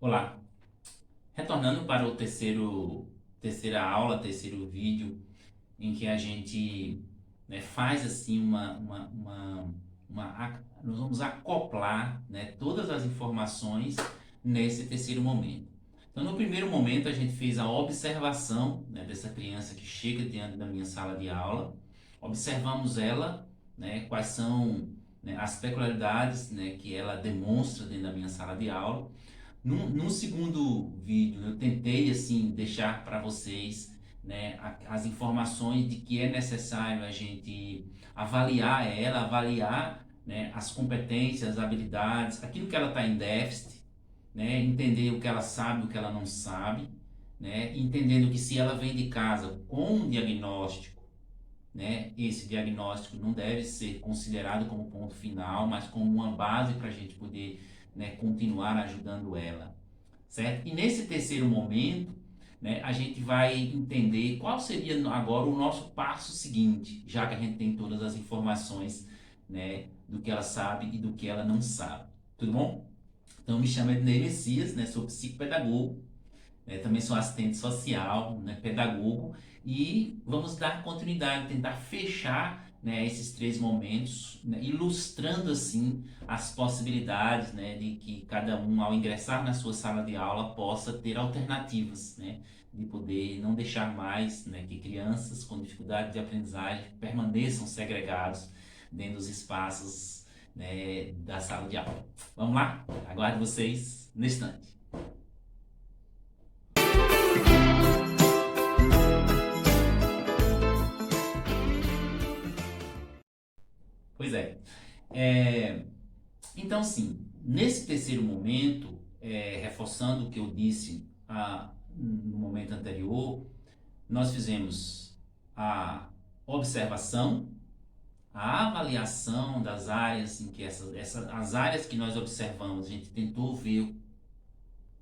Olá, retornando para o terceira aula, terceiro vídeo, em que a gente, né, faz assim nós vamos acoplar, né, todas as informações nesse terceiro momento. Então, no primeiro momento, a gente fez a observação, né, dessa criança que chega diante da minha sala de aula, observamos ela, né, quais são, né, as peculiaridades, né, que ela demonstra dentro da minha sala de aula. No segundo vídeo, eu tentei assim deixar para vocês, né, as informações de que é necessário a gente avaliar ela, avaliar, né, as competências, as habilidades, aquilo que ela está em déficit, né, entender o que ela sabe, o que ela não sabe, né, entendendo que se ela vem de casa com um diagnóstico, né, esse diagnóstico não deve ser considerado como ponto final, mas como uma base para a gente poder, né, continuar ajudando ela, certo? E nesse terceiro momento, né, a gente vai entender qual seria agora o nosso passo seguinte, já que a gente tem todas as informações, né, do que ela sabe e do que ela não sabe. Tudo bom? Então, me chamo Ednei Messias, né, sou psicopedagogo, também sou assistente social, né, pedagogo, e vamos dar continuidade, tentar fechar, né, esses três momentos, né, ilustrando assim as possibilidades, né, de que cada um, ao ingressar na sua sala de aula, possa ter alternativas, né, de poder não deixar mais, né, que crianças com dificuldade de aprendizagem permaneçam segregados dentro dos espaços, né, da sala de aula. Vamos lá? Aguardo vocês no instante. Pois é. É, então, sim, nesse terceiro momento, reforçando o que eu disse no momento anterior, nós fizemos a observação, a avaliação das áreas em que as áreas que nós observamos, a gente tentou ver o que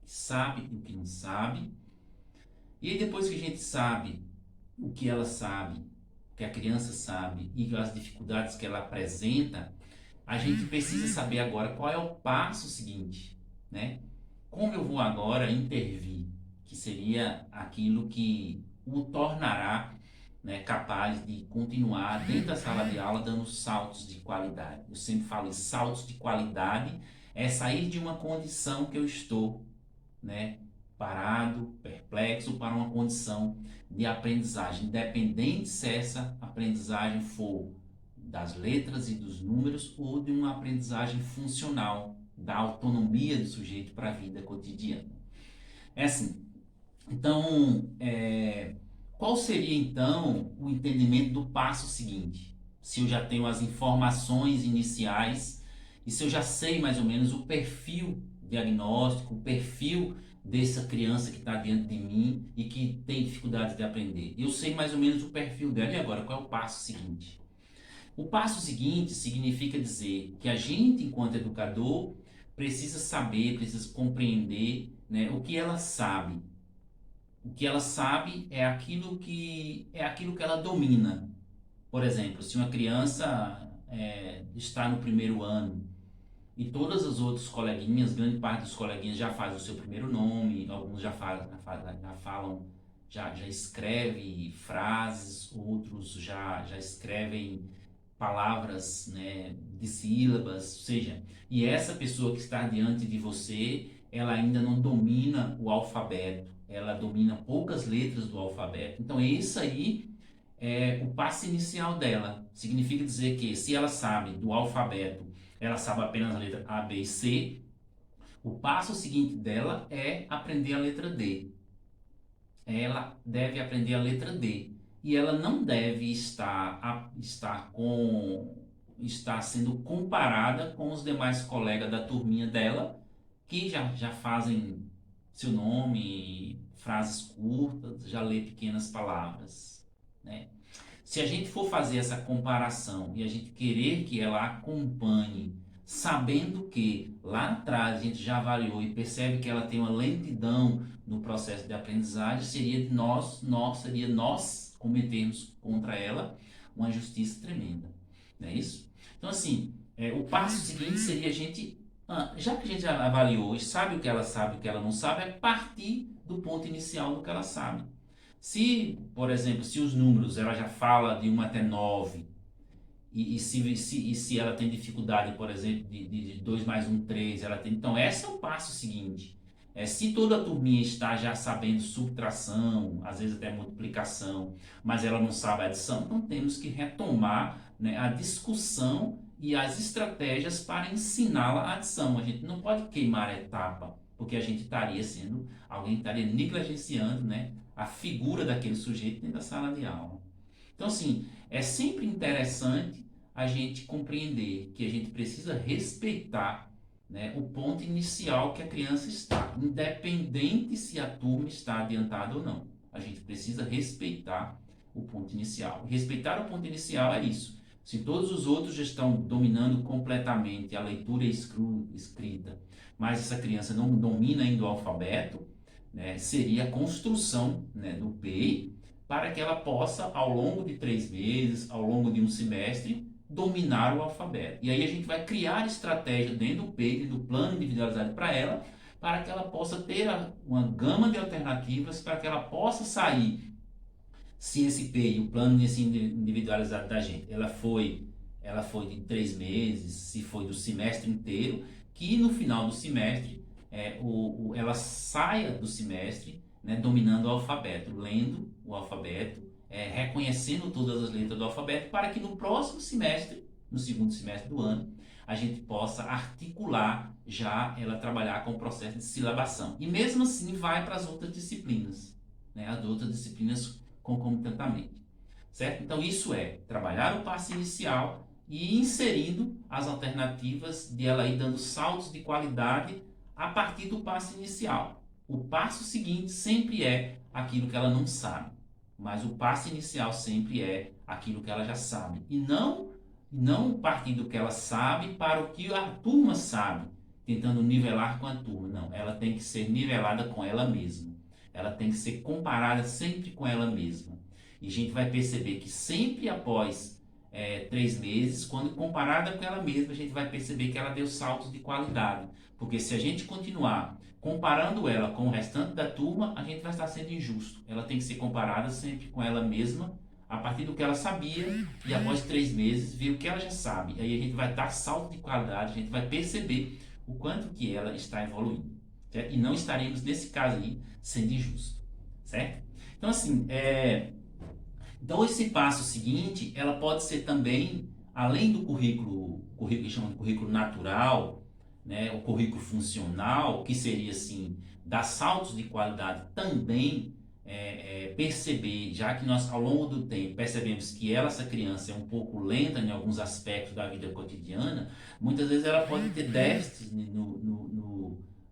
sabe e o que não sabe, e aí depois que a gente sabe o que ela sabe, o que a criança sabe e as dificuldades que ela apresenta, a gente precisa saber agora qual é o passo seguinte, né? Como eu vou agora intervir, que seria aquilo que o tornará, né, capaz de continuar dentro da sala de aula dando saltos de qualidade. Eu sempre falo em saltos de qualidade, é sair de uma condição que eu estou, né, parado, perplexo, para uma condição de aprendizagem, independente se essa aprendizagem for das letras e dos números ou de uma aprendizagem funcional, da autonomia do sujeito para a vida cotidiana. É assim, então, qual seria então o entendimento do passo seguinte? Se eu já tenho as informações iniciais e se eu já sei mais ou menos o perfil diagnóstico, o perfil dessa criança que está diante de mim e que tem dificuldade de aprender. Eu sei mais ou menos o perfil dela e agora qual é o passo seguinte? O passo seguinte significa dizer que a gente, enquanto educador, precisa saber, precisa compreender, né, o que ela sabe. O que ela sabe é aquilo que ela domina. Por exemplo, se uma criança está no primeiro ano e todas as outras coleguinhas, grande parte dos coleguinhas já faz o seu primeiro nome, alguns já falam, já escreve frases, outros já escrevem palavras, né, de sílabas, ou seja, e essa pessoa que está diante de você, ela ainda não domina o alfabeto, ela domina poucas letras do alfabeto. Então, isso aí é o passo inicial dela. Significa dizer que se ela sabe do alfabeto, ela sabe apenas a letra A, B e C, o passo seguinte dela é aprender a letra D. Ela deve aprender a letra D. E ela não deve estar sendo comparada com os demais colegas da turminha dela, que já fazem seu nome, frases curtas, já lê pequenas palavras, né? Se a gente for fazer essa comparação e a gente querer que ela acompanhe, sabendo que lá atrás a gente já avaliou e percebe que ela tem uma lentidão no processo de aprendizagem, seria nós cometermos contra ela uma justiça tremenda, não é isso? Então assim, o passo seguinte seria a gente Já que a gente já avaliou e sabe o que ela sabe e o que ela não sabe, é partir do ponto inicial do que ela sabe. Se, por exemplo, se os números ela já fala de 1 até 9 se ela tem dificuldade, por exemplo, de 2 mais um 3 ela tem. Então, esse é o passo seguinte. Se toda a turminha está já sabendo subtração, às vezes até multiplicação, mas ela não sabe adição, então temos que retomar, né, a discussão e as estratégias para ensiná-la a adição. A gente não pode queimar a etapa, porque a gente estaria sendo, alguém estaria negligenciando, né, a figura daquele sujeito dentro da sala de aula. Então, assim, é sempre interessante a gente compreender que a gente precisa respeitar, né, o ponto inicial que a criança está, independente se a turma está adiantada ou não. A gente precisa respeitar o ponto inicial. Respeitar o ponto inicial é isso. Se todos os outros já estão dominando completamente a leitura e escrita, mas essa criança não domina ainda o alfabeto, né, seria a construção, né, do PEI para que ela possa, ao longo de 3 meses, ao longo de um semestre, dominar o alfabeto. E aí a gente vai criar estratégia dentro do PEI, do plano individualizado para ela, para que ela possa ter uma gama de alternativas, para que ela possa sair, se esse PEI, o plano individualizado da gente, ela foi de 3 meses, se foi do semestre inteiro, que no final do semestre, ela saia do semestre, né, dominando o alfabeto, lendo o alfabeto, reconhecendo todas as letras do alfabeto, para que no próximo semestre, no segundo semestre do ano, a gente possa articular já ela trabalhar com o processo de silabação. E mesmo assim vai para as outras disciplinas, né, as outras disciplinas concomitantemente, certo? Então isso é trabalhar o passo inicial e inserindo as alternativas de ela ir dando saltos de qualidade a partir do passo inicial. O passo seguinte sempre é aquilo que ela não sabe, mas o passo inicial sempre é aquilo que ela já sabe. E não partir do que ela sabe para o que a turma sabe, tentando nivelar com a turma. Não, ela tem que ser nivelada com ela mesma. Ela tem que ser comparada sempre com ela mesma. E a gente vai perceber que sempre após 3 meses, quando comparada com ela mesma, a gente vai perceber que ela deu saltos de qualidade. Porque se a gente continuar comparando ela com o restante da turma, a gente vai estar sendo injusto. Ela tem que ser comparada sempre com ela mesma, a partir do que ela sabia, e após 3 meses, ver o que ela já sabe. Aí a gente vai dar salto de qualidade, a gente vai perceber o quanto que ela está evoluindo. Certo? E não estaremos, nesse caso aí, sendo injusto. Certo? Então, assim, então esse passo seguinte, ela pode ser também, além do currículo que chama de currículo natural, né, o currículo funcional, que seria assim, dar saltos de qualidade também, perceber, já que nós ao longo do tempo percebemos que essa criança é um pouco lenta em alguns aspectos da vida cotidiana, muitas vezes ela pode ter déficits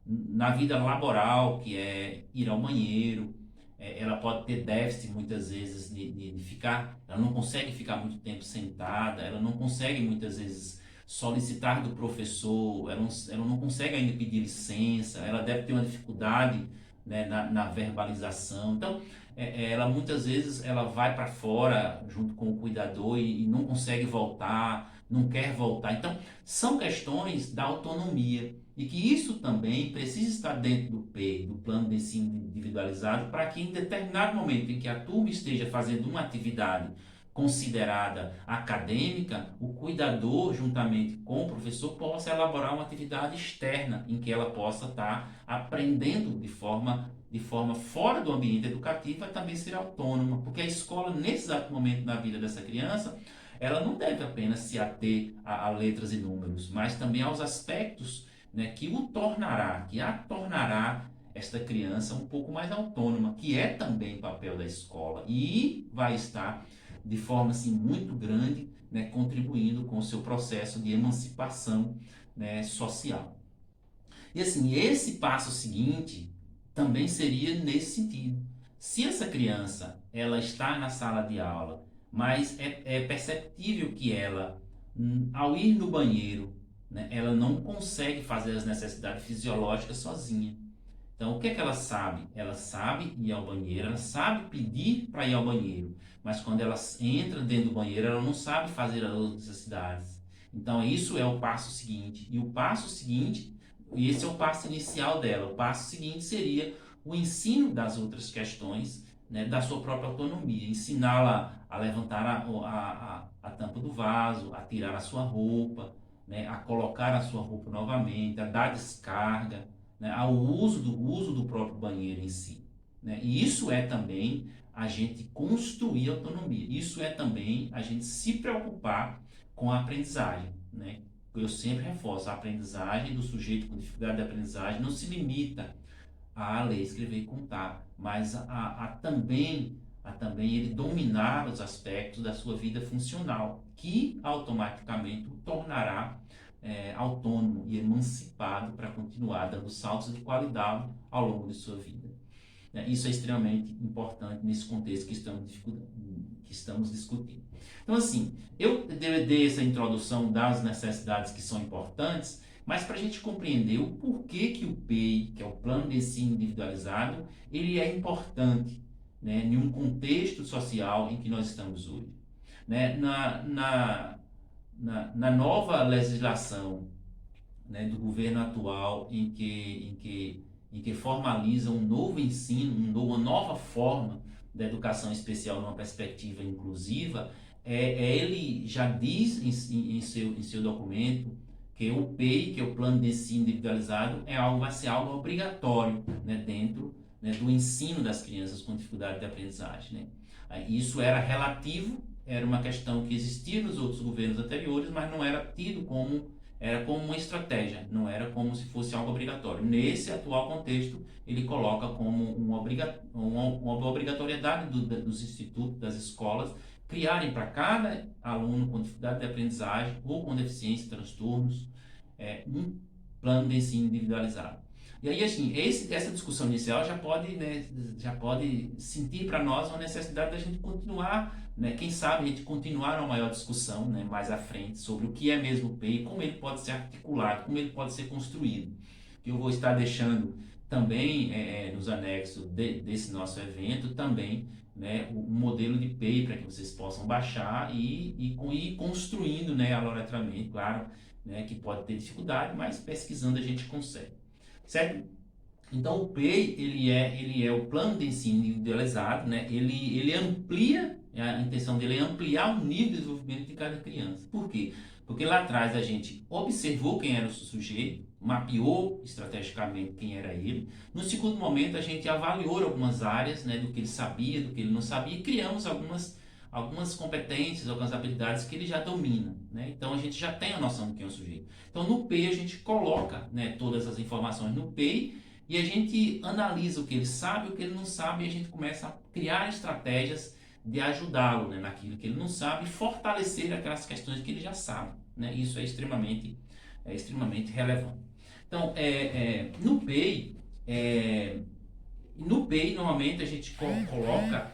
na vida laboral, que é ir ao banheiro, ela pode ter déficit muitas vezes de ficar, ela não consegue ficar muito tempo sentada, ela não consegue muitas vezes solicitar do professor, ela não consegue ainda pedir licença, ela deve ter uma dificuldade, né, na verbalização. Então, ela muitas vezes ela vai para fora junto com o cuidador e não consegue voltar, não quer voltar. Então, são questões da autonomia e que isso também precisa estar dentro do PEI, do plano de ensino individualizado, para que em determinado momento em que a turma esteja fazendo uma atividade considerada acadêmica, o cuidador, juntamente com o professor, possa elaborar uma atividade externa em que ela possa estar aprendendo de forma fora do ambiente educativo, e também ser autônoma, porque a escola, nesse exato momento da vida dessa criança, ela não deve apenas se ater a letras e números, mas também aos aspectos, né, que a tornará esta criança um pouco mais autônoma, que é também papel da escola, e vai estar de forma assim, muito grande, né, contribuindo com o seu processo de emancipação, né, social. E assim, esse passo seguinte também seria nesse sentido. Se essa criança ela está na sala de aula, mas é perceptível que ela, ao ir no banheiro, né, ela não consegue fazer as necessidades fisiológicas sozinha. Então, o que é que ela sabe? Ela sabe ir ao banheiro, ela sabe pedir para ir ao banheiro, mas quando ela entra dentro do banheiro, ela não sabe fazer as outras necessidades. Então, isso é o passo seguinte. E o passo seguinte, e esse é o passo inicial dela, o passo seguinte seria o ensino das outras questões, né, da sua própria autonomia, ensiná-la a levantar a tampa do vaso, a tirar a sua roupa, né, a colocar a sua roupa novamente, a dar descarga, né, ao uso do próprio banheiro em si. Né? E isso é também a gente construir autonomia, isso é também a gente se preocupar com a aprendizagem. Né? Eu sempre reforço, a aprendizagem do sujeito com dificuldade de aprendizagem não se limita a ler, escrever e contar, mas a também ele dominar os aspectos da sua vida funcional, que automaticamente o tornará autônomo e emancipado para continuar dando saltos de qualidade ao longo de sua vida. Isso é extremamente importante nesse contexto que estamos discutindo. Então, assim, eu dei essa introdução das necessidades que são importantes, mas para a gente compreender o porquê que o PEI, que é o Plano de Ensino Individualizado, ele é importante, né, em um contexto social em que nós estamos hoje. Né? Na nova legislação, né, do governo atual, em que formaliza um novo ensino, uma nova forma da educação especial numa perspectiva inclusiva, ele já diz em seu documento que o PEI, que é o Plano de Ensino Individualizado, vai ser algo obrigatório, né, dentro, né, do ensino das crianças com dificuldade de aprendizagem. Né? Isso era relativo, era uma questão que existia nos outros governos anteriores, mas não era tido como uma estratégia, não era como se fosse algo obrigatório. Nesse atual contexto, ele coloca como uma obrigatoriedade dos institutos, das escolas, criarem para cada aluno com dificuldade de aprendizagem ou com deficiência, transtornos, um plano de ensino individualizado. E aí, assim, essa discussão inicial já pode sentir para nós uma necessidade da gente continuar, né, quem sabe a gente continuar uma maior discussão, né, mais à frente sobre o que é mesmo o PEI, como ele pode ser articulado, como ele pode ser construído. Eu vou estar deixando também nos anexos desse nosso evento também, né, um modelo de PEI para que vocês possam baixar e ir construindo, né, aleatoriamente, claro, né, que pode ter dificuldade, mas pesquisando a gente consegue. Certo? Então o PEI, ele é o plano de ensino individualizado, né? Ele amplia, a intenção dele é ampliar o nível de desenvolvimento de cada criança. Por quê? Porque lá atrás a gente observou quem era o sujeito, mapeou estrategicamente quem era ele. No segundo momento a gente avaliou algumas áreas, né, do que ele sabia, do que ele não sabia e criamos algumas competências, algumas habilidades que ele já domina. Né? Então a gente já tem a noção de quem é o sujeito. Então no PEI a gente coloca, né, todas as informações no PEI e a gente analisa o que ele sabe, o que ele não sabe e a gente começa a criar estratégias de ajudá-lo, né, naquilo que ele não sabe e fortalecer aquelas questões que ele já sabe. Né? Isso é extremamente relevante. Então, no PEI, normalmente a gente coloca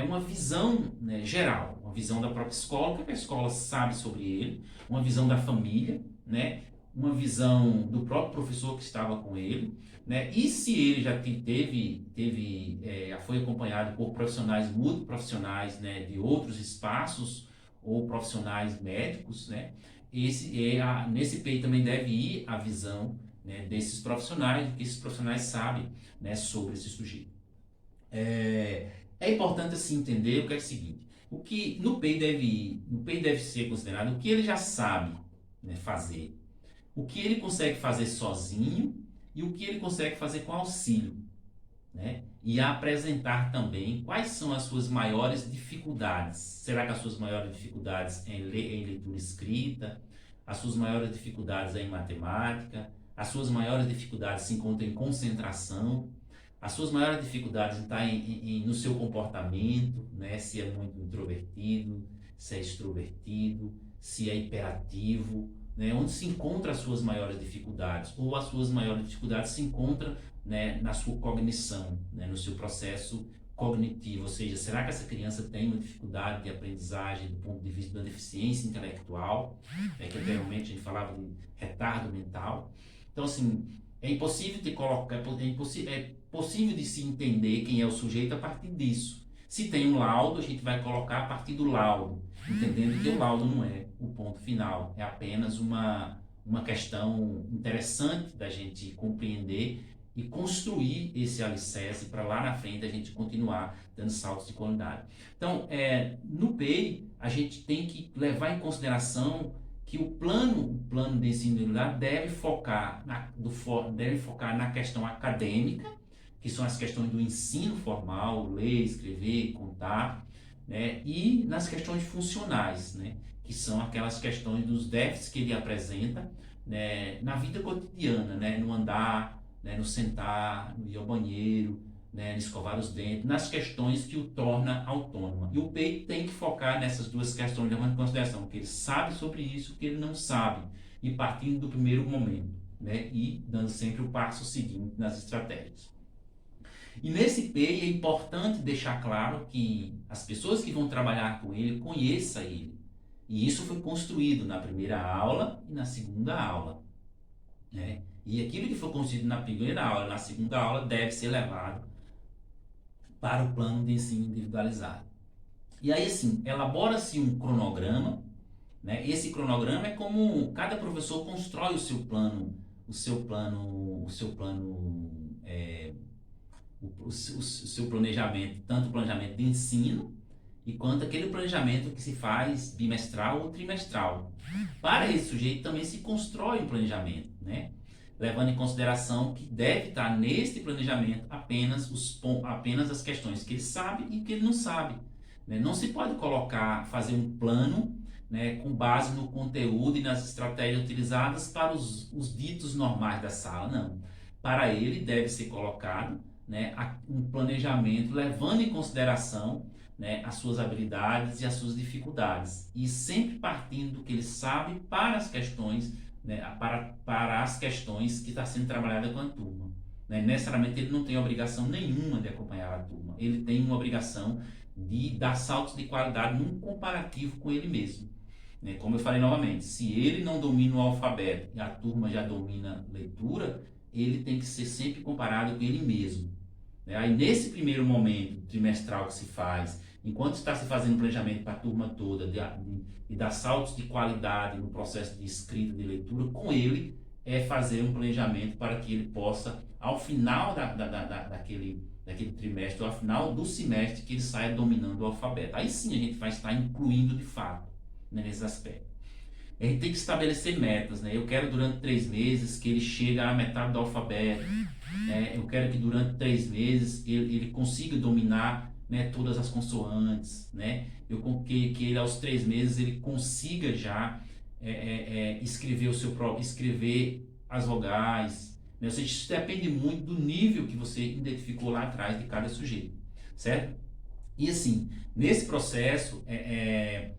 uma visão, né, geral, uma visão da própria escola, o que a escola sabe sobre ele, uma visão da família, né, uma visão do próprio professor que estava com ele, né, e se ele já foi acompanhado por profissionais multiprofissionais, né, de outros espaços ou profissionais médicos, né, nesse PEI também deve ir a visão, né, desses profissionais, que esses profissionais sabem, né, sobre esse sujeito. É importante assim entender o que é o seguinte: o que no PEI deve ser considerado o que ele já sabe, né, fazer, o que ele consegue fazer sozinho e o que ele consegue fazer com auxílio, né? E apresentar também quais são as suas maiores dificuldades. Será que as suas maiores dificuldades é em leitura escrita? As suas maiores dificuldades é em matemática? As suas maiores dificuldades se encontram em concentração? As suas maiores dificuldades estão no seu comportamento, né? Se é muito introvertido, se é extrovertido, se é hiperativo, né? Onde se encontram as suas maiores dificuldades? Ou as suas maiores dificuldades se encontram, né, na sua cognição, né, no seu processo cognitivo, ou seja, será que essa criança tem uma dificuldade de aprendizagem do ponto de vista da deficiência intelectual, que anteriormente a gente falava de retardo mental. Então, assim, é impossível de colocar, é possível de se entender quem é o sujeito a partir disso. Se tem um laudo, a gente vai colocar a partir do laudo, entendendo que o laudo não é o ponto final, é apenas uma questão interessante da gente compreender e construir esse alicerce para lá na frente a gente continuar dando saltos de qualidade. Então, no PEI, a gente tem que levar em consideração que o plano de ensino individual deve focar na questão acadêmica, que são as questões do ensino formal, ler, escrever, contar, né? E nas questões funcionais, né? Que são aquelas questões dos déficits que ele apresenta, né? Na vida cotidiana, né? No andar, né? No sentar, no ir ao banheiro, né? No escovar os dentes, nas questões que o torna autônoma. E o PEI tem que focar nessas duas questões, levando em consideração o que ele sabe sobre isso, o que ele não sabe, e partindo do primeiro momento, né? E dando sempre o passo seguinte nas estratégias. E nesse PEI é importante deixar claro que as pessoas que vão trabalhar com ele conheçam ele. E isso foi construído na primeira aula e na segunda aula, né? E aquilo que foi construído na primeira aula e na segunda aula deve ser levado para o plano de ensino individualizado. E aí, assim, elabora-se um cronograma, né? Esse cronograma é como cada professor constrói o seu plano, o seu planejamento, tanto o planejamento de ensino e quanto aquele planejamento que se faz bimestral ou trimestral. Para esse sujeito também se constrói um planejamento, né? Levando em consideração que deve estar neste planejamento apenas as questões que ele sabe e que ele não sabe, né? Não se pode fazer um plano, né, com base no conteúdo e nas estratégias utilizadas para os ditos normais da sala, não. Para ele deve ser colocado, né, um planejamento levando em consideração, né, as suas habilidades e as suas dificuldades, e sempre partindo do que ele sabe para as questões, né, para as questões que está sendo trabalhada com a turma. Né? Necessariamente ele não tem obrigação nenhuma de acompanhar a turma, ele tem uma obrigação de dar saltos de qualidade num comparativo com ele mesmo. Né? Como eu falei novamente, se ele não domina o alfabeto e a turma já domina a leitura, ele tem que ser sempre comparado com ele mesmo. Aí nesse primeiro momento trimestral que se faz, enquanto está se fazendo planejamento para a turma toda e dar saltos de qualidade no processo de escrita, de leitura, com ele é fazer um planejamento para que ele possa, ao final daquele trimestre, ao final do semestre, que ele saia dominando o alfabeto. Aí sim a gente vai estar incluindo de fato, né, nesse aspecto. A gente tem que estabelecer metas, né? Eu quero durante 3 meses que ele chegue à metade do alfabeto, né? Eu quero que durante 3 meses ele consiga dominar, né, todas as consoantes, né? Que ele aos 3 meses ele consiga já escrever as vogais, né? Ou seja, isso depende muito do nível que você identificou lá atrás de cada sujeito, certo? E assim, nesse processo é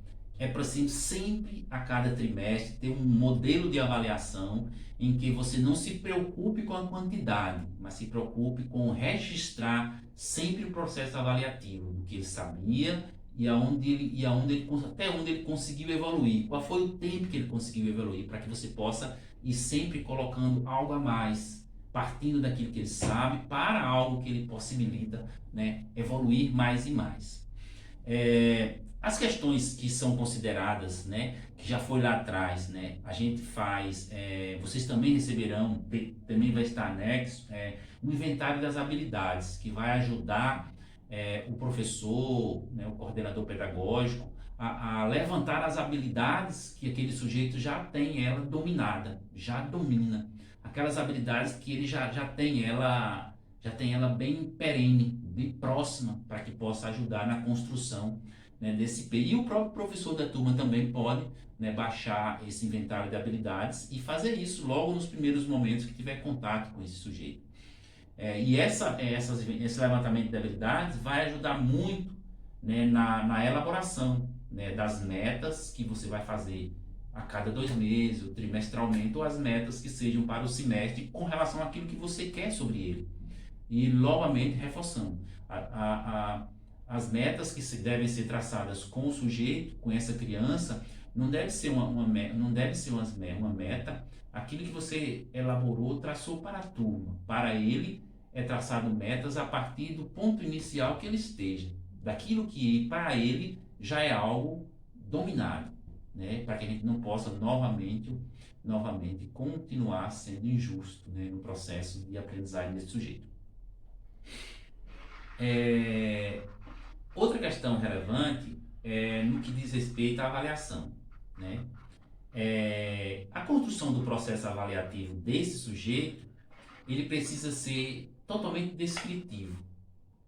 para sempre, a cada trimestre, ter um modelo de avaliação em que você não se preocupe com a quantidade, mas se preocupe com registrar sempre o processo avaliativo, do que ele sabia e até onde ele conseguiu evoluir, qual foi o tempo que ele conseguiu evoluir, para que você possa ir sempre colocando algo a mais, partindo daquilo que ele sabe para algo que ele possibilita, né, evoluir mais e mais. As questões que são consideradas, né, que já foi lá atrás, né, a gente faz, vocês também receberão, também vai estar anexo, um inventário das habilidades, que vai ajudar o professor, né, o coordenador pedagógico, a levantar as habilidades que aquele sujeito já tem ela dominada, já domina. Aquelas habilidades que ele já tem ela bem perene, bem próxima, para que possa ajudar na construção, né, desse PEI. E o próprio professor da turma também pode, né, baixar esse inventário de habilidades e fazer isso logo nos primeiros momentos que tiver contato com esse sujeito. E esse levantamento de habilidades vai ajudar muito, né, na elaboração, né, das metas que você vai fazer a cada 2 meses, ou trimestralmente, ou as metas que sejam para o semestre com relação àquilo que você quer sobre ele. E novamente reforçando, as metas que devem ser traçadas com o sujeito, com essa criança, não deve ser uma meta, aquilo que você elaborou, traçou para a turma. Para ele é traçado metas a partir do ponto inicial que ele esteja. daquilo que para ele já é algo dominado, né? Para que a gente não possa novamente continuar sendo injusto, né, no processo de aprendizagem desse sujeito. Outra questão relevante é no que diz respeito à avaliação, né? A construção do processo avaliativo desse sujeito, ele precisa ser totalmente descritivo,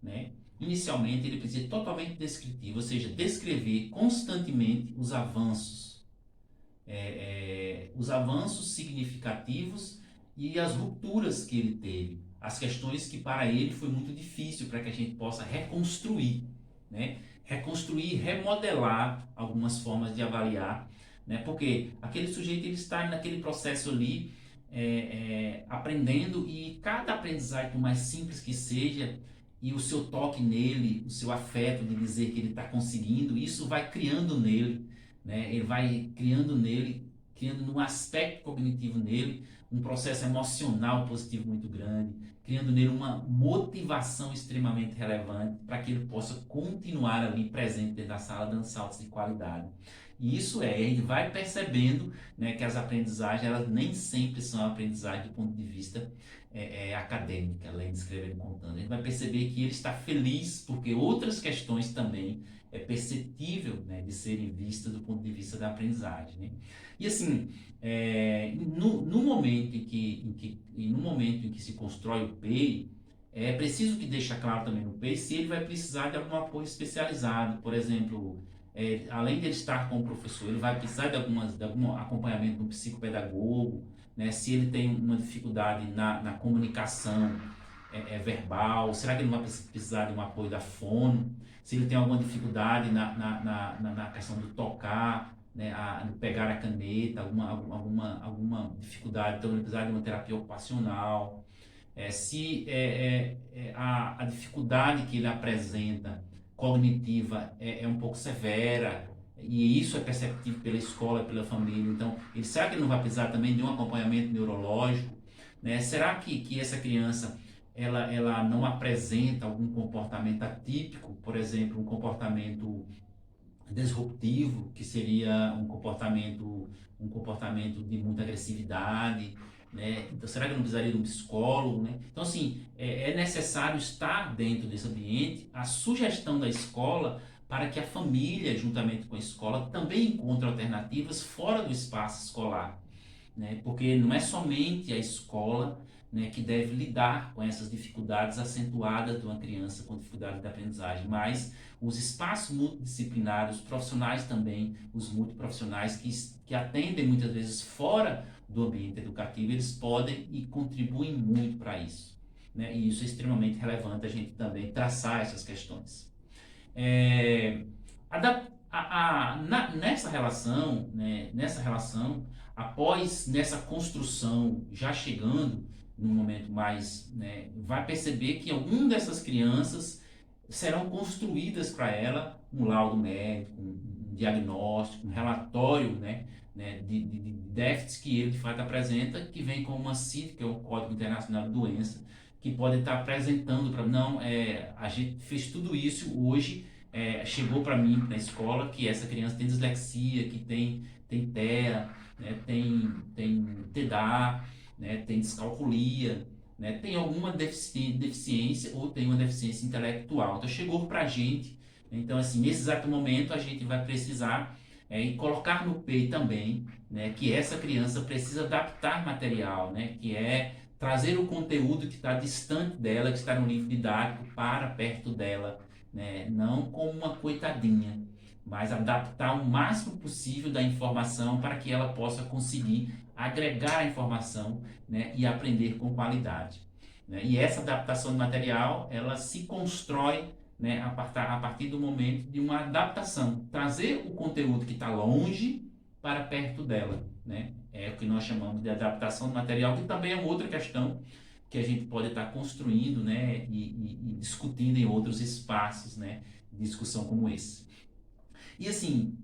né? Inicialmente, ele precisa ser totalmente descritivo, ou seja, descrever constantemente os avanços significativos e as rupturas que ele teve, as questões que para ele foi muito difícil para que a gente possa reconstruir, né? Reconstruir, remodelar algumas formas de avaliar, né? Porque aquele sujeito ele está naquele processo ali aprendendo, e cada aprendizagem, por mais simples que seja, e o seu toque nele, o seu afeto de dizer que ele está conseguindo, isso vai criando nele, né? Ele vai criando um aspecto cognitivo nele, um processo emocional positivo muito grande, criando nele uma motivação extremamente relevante para que ele possa continuar ali presente dentro da sala dando saltos de qualidade. E isso a gente vai percebendo, né, que as aprendizagens elas nem sempre são aprendizagens do ponto de vista acadêmica, lendo, escrevendo, contando. A gente vai perceber que ele está feliz porque outras questões também é perceptível, né, de serem vistas do ponto de vista da aprendizagem, né? E assim, no momento em que se constrói o PEI, é preciso que deixe claro também no PEI se ele vai precisar de algum apoio especializado. Por exemplo, além de ele estar com o professor, ele vai precisar de algum acompanhamento do psicopedagogo, né? Se ele tem uma dificuldade na comunicação verbal, será que ele não vai precisar de um apoio da fono? Se ele tem alguma dificuldade na questão do tocar, né, de pegar a caneta, alguma dificuldade, então ele precisar de uma terapia ocupacional. Se a dificuldade que ele apresenta cognitiva é um pouco severa, e isso é perceptível pela escola, pela família, então será que ele não vai precisar também de um acompanhamento neurológico, né? Será que essa criança ela não apresenta algum comportamento atípico, por exemplo, um comportamento disruptivo, que seria um comportamento de muita agressividade, né? Então, será que eu não precisaria de um psicólogo, né? Então, assim, é necessário estar dentro desse ambiente, a sugestão da escola para que a família, juntamente com a escola, também encontre alternativas fora do espaço escolar, né? Porque não é somente a escola, né, que deve lidar com essas dificuldades acentuadas de uma criança com dificuldade de aprendizagem, mas os espaços multidisciplinares, os profissionais também, os multiprofissionais que atendem muitas vezes fora do ambiente educativo, eles podem e contribuem muito para isso, né? E isso é extremamente relevante a gente também traçar essas questões. Nessa relação, né, após nessa construção, já chegando num momento mais, né, vai perceber que algumas dessas crianças serão construídas para ela um laudo médico, um diagnóstico, um relatório, de déficits que ele de fato apresenta, que vem com uma CID, que é o Código Internacional de Doença, que pode estar apresentando para não, a gente fez tudo isso hoje, chegou para mim na escola que essa criança tem dislexia, que tem TEA, né, tem TDAH, né, tem descalculia, né, tem alguma deficiência ou tem uma deficiência intelectual. Então chegou para a gente, então assim, nesse exato momento a gente vai precisar e colocar no PEI também, né, que essa criança precisa adaptar material, né, que é trazer o conteúdo que está distante dela, que está no livro didático, para perto dela, né, não como uma coitadinha, mas adaptar o máximo possível da informação para que ela possa conseguir agregar a informação, né, e aprender com qualidade, né? E essa adaptação do material, ela se constrói, né, a partir do momento de uma adaptação, trazer o conteúdo que está longe para perto dela, né? É o que nós chamamos de adaptação do material, que também é uma outra questão que a gente pode estar construindo, né, e discutindo em outros espaços, né, de discussão como esse. E assim,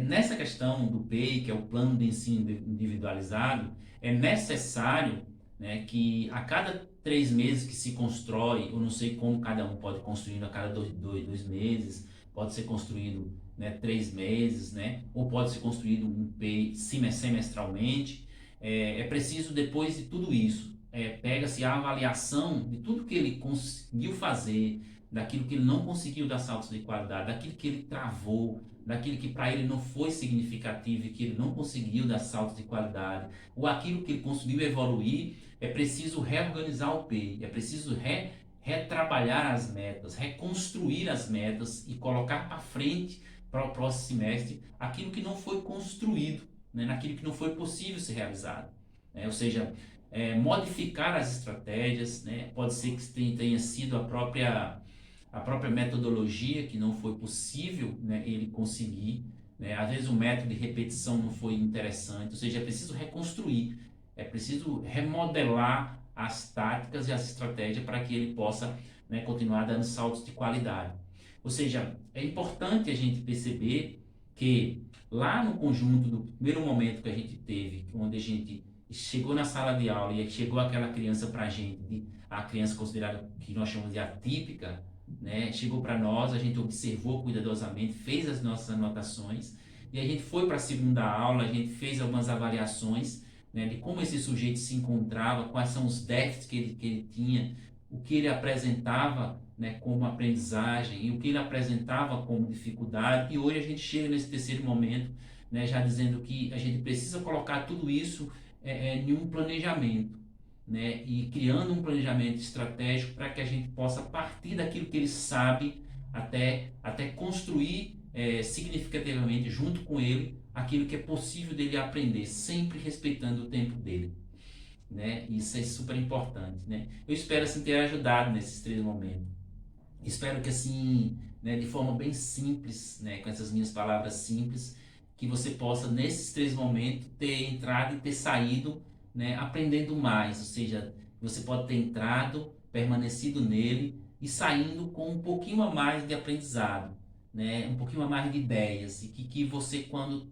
nessa questão do PEI, que é o Plano de Ensino Individualizado, é necessário, né, que a cada 3 meses que se constrói, eu não sei como cada um pode construir a cada dois meses, pode ser construído, né, 3 meses, né, ou pode ser construído um PEI semestralmente. É preciso, depois de tudo isso, pega-se a avaliação de tudo que ele conseguiu fazer, daquilo que ele não conseguiu dar saltos de qualidade, daquilo que ele travou, daquilo que para ele não foi significativo e que ele não conseguiu dar saltos de qualidade, ou aquilo que ele conseguiu evoluir. É preciso reorganizar o PEI, é preciso retrabalhar as metas, reconstruir as metas e colocar para frente, para o próximo semestre, aquilo que não foi construído, né, naquilo que não foi possível ser realizado. Né? Ou seja, modificar as estratégias, né? Pode ser que tenha sido a própria metodologia que não foi possível, né, ele conseguir. Né? Às vezes o método de repetição não foi interessante, ou seja, é preciso reconstruir, é preciso remodelar as táticas e as estratégias para que ele possa, né, continuar dando saltos de qualidade. Ou seja, é importante a gente perceber que lá no conjunto do primeiro momento que a gente teve, onde a gente chegou na sala de aula e chegou aquela criança para a gente, a criança considerada que nós chamamos de atípica, né? Chegou para nós, a gente observou cuidadosamente, fez as nossas anotações e a gente foi para a segunda aula, a gente fez algumas avaliações, né, de como esse sujeito se encontrava, quais são os déficits que ele tinha, o que ele apresentava, né, como aprendizagem e o que ele apresentava como dificuldade. E hoje a gente chega nesse terceiro momento, né, já dizendo que a gente precisa colocar tudo isso em um planejamento, né, e criando um planejamento estratégico para que a gente possa partir daquilo que ele sabe até construir significativamente junto com ele aquilo que é possível dele aprender, sempre respeitando o tempo dele. Né? Isso é super importante. Né? Eu espero assim, ter ajudado nesses 3 momentos. Espero que assim, né, de forma bem simples, né, com essas minhas palavras simples, que você possa nesses 3 momentos ter entrado e ter saído, né, aprendendo mais, ou seja, você pode ter entrado, permanecido nele e saindo com um pouquinho a mais de aprendizado, né, um pouquinho a mais de ideias e que você quando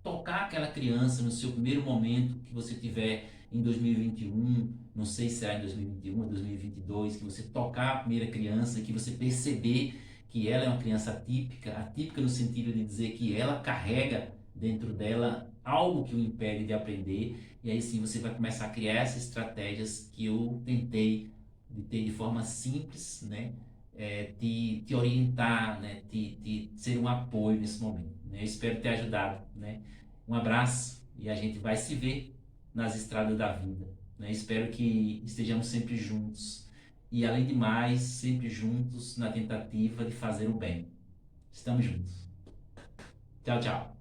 tocar aquela criança no seu primeiro momento que você tiver em 2021, não sei se será em 2021 ou 2022, que você tocar a primeira criança, que você perceber que ela é uma criança atípica, atípica no sentido de dizer que ela carrega dentro dela algo que o impede de aprender, e aí sim você vai começar a criar essas estratégias que eu tentei de ter de forma simples, né? Te orientar, né? Te ser um apoio nesse momento. Né? Eu espero ter ajudado, né? Um abraço e a gente vai se ver nas estradas da vida. Né? Espero que estejamos sempre juntos e, além de mais, sempre juntos na tentativa de fazer o bem. Estamos juntos. Tchau, tchau.